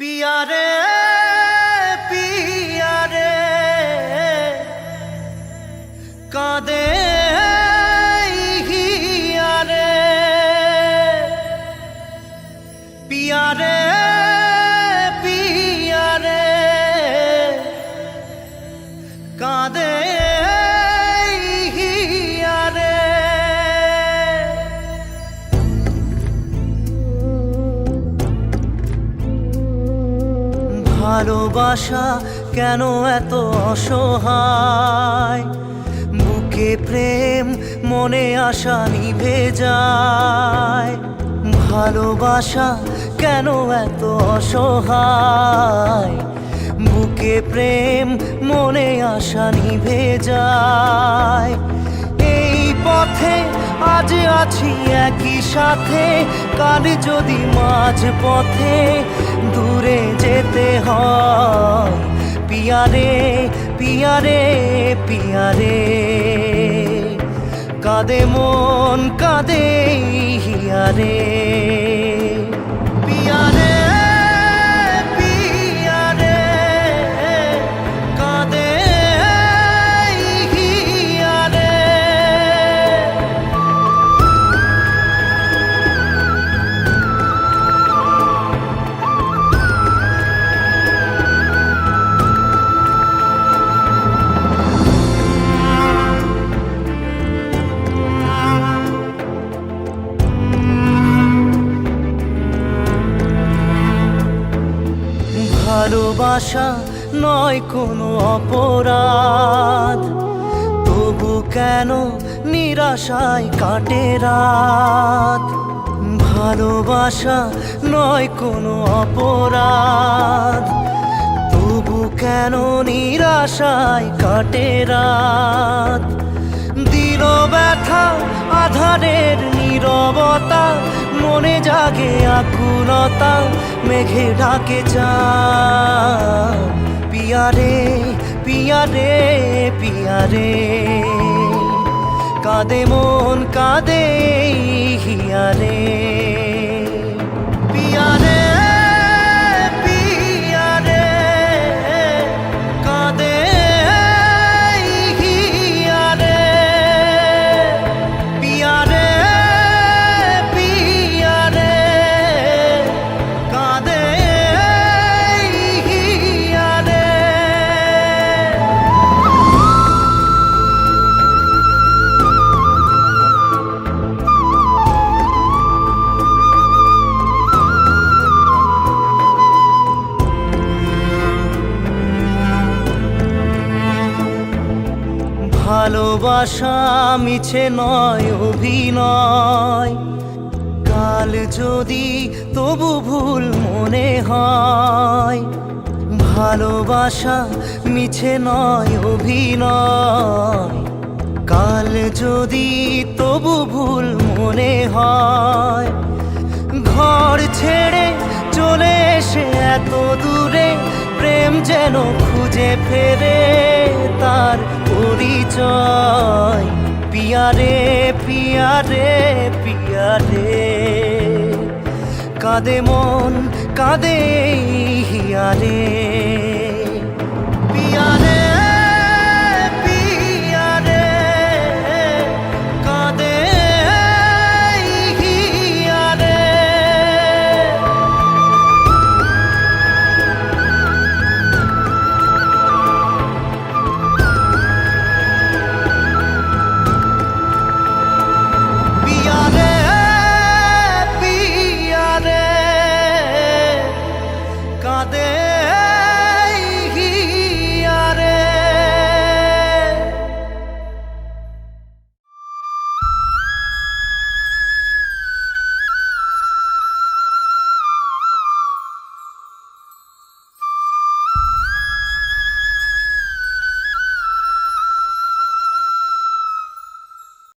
पिया रे पिया रे कादे हिया रे पिया रे पिया रे कादे हिया रे ভালোবাসা কেন এত অসহায় বুকে প্রেম মনে আশা নিভে যায় ভালোবাসা কেন এত অসহায় বুকে প্রেম মনে আশা নিভে যায় এই পথে আজ আছি একই সাথে কাল যদি মাঝ পথে দূরে যেতে হয় পিয়া রে পিয়া রে পিয়া রে কাঁদে মন কাঁদে হিয়া রে পিয়া রে পিয়া রে কাঁদে হিয়া রে ভালোবাসা নয় কোনো অপরাধ তবু কেন নিরাশায় কাটে রাত ভালোবাসা নয় কোনো অপরাধ তবু কেন নিরাশায় কাটে রাত দিল ব্যথা আধারের নীরবতা মনে জাগে আকুলতা মেঘে ঢাকে চাঁদ পিয়া রে পিয়া রে পিয়া রে কাঁদে মন কাঁদে হিয়া রে পিয়া রে পিয়া রে কাঁদে হিয়া রে পিয়া রে পিয়া রে কাঁদে হিয়া রে ভালোবাসা মিছে নয় অভিনয় কাল যদি তবু ভুল মনে হয় ভালোবাসা মিছে নয় অভিনয় কাল যদি তবু ভুল মনে হয় ঘর ছেড়ে চলে এসে এত দূরে প্রেম যেন খুঁজে ফেরে তার পরিচয় পিয়া রে পিয়া রে পিয়া রে কাঁদে মন কাঁদে হিয়া রে